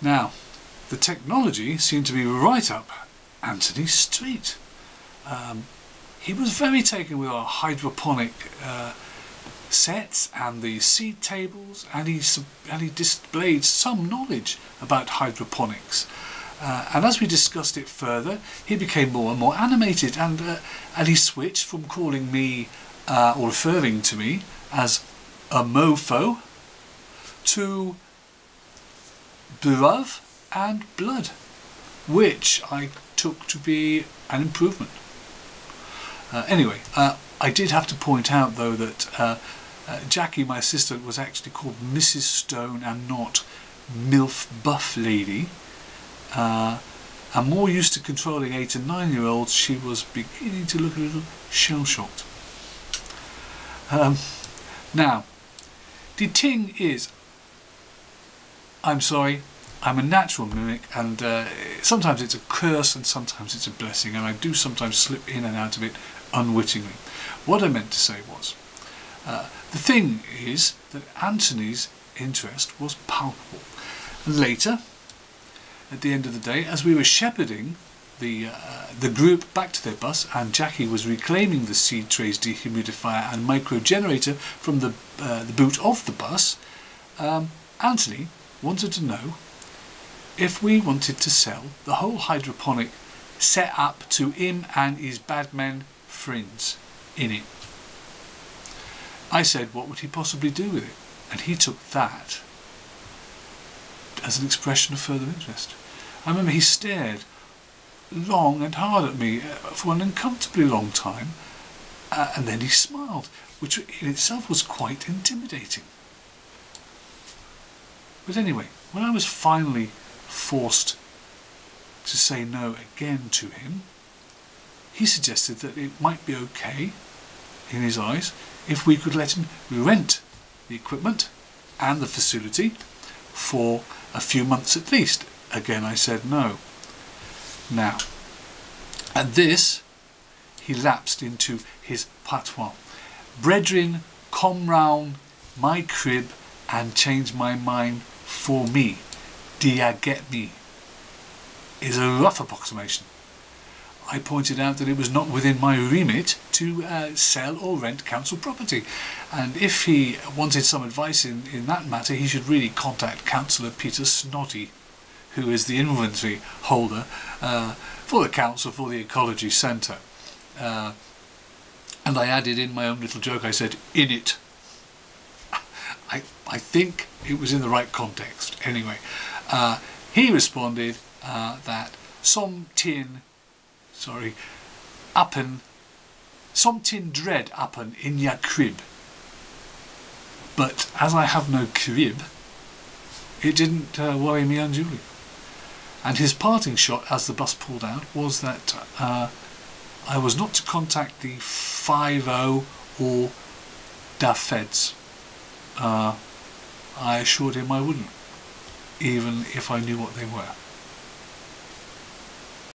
Now, the technology seemed to be right up Anthony's street. He was very taken with our hydroponic sets and the seed tables, and he displayed some knowledge about hydroponics. And as we discussed it further, he became more and more animated, and he switched from calling me or referring to me as a mofo to bruv and blood, which I took to be an improvement. Anyway, I did have to point out though that Jackie, my assistant, was actually called Mrs. Stone and not MILF Buff Lady. And more used to controlling 8 and 9-year-olds, she was beginning to look a little shell-shocked. Now, the thing is, I'm sorry, I'm a natural mimic, and sometimes it's a curse and sometimes it's a blessing, and I do sometimes slip in and out of it unwittingly. What I meant to say was, the thing is that Anthony's interest was palpable. Later, at the end of the day, as we were shepherding the group back to their bus, and Jackie was reclaiming the seed trays, dehumidifier and micro generator from the boot of the bus, Anthony wanted to know if we wanted to sell the whole hydroponic set up to him and his badman friends in it. I said, what would he possibly do with it? And he took that as an expression of further interest. I remember he stared long and hard at me for an uncomfortably long time, and then he smiled, which in itself was quite intimidating. But anyway, when I was finally forced to say no again to him, he suggested that it might be okay, in his eyes, if we could let him rent the equipment and the facility for a few months at least. Again, I said no. Now, at this, he lapsed into his patois. Brethren, come round my crib and change my mind for me. Do ya get me? Is a rough approximation. I pointed out that it was not within my remit to sell or rent council property, and if he wanted some advice in that matter, he should really contact Councillor Peter Snoddy, who is the inventory holder for the council for the Ecology Centre. And I added in my own little joke, I said, in it. I think it was in the right context. Anyway, he responded that some tin dread happen in your crib. But as I have no crib, it didn't worry me unduly. And his parting shot as the bus pulled out was that I was not to contact the 5-0 or the feds. I assured him I wouldn't, even if I knew what they were.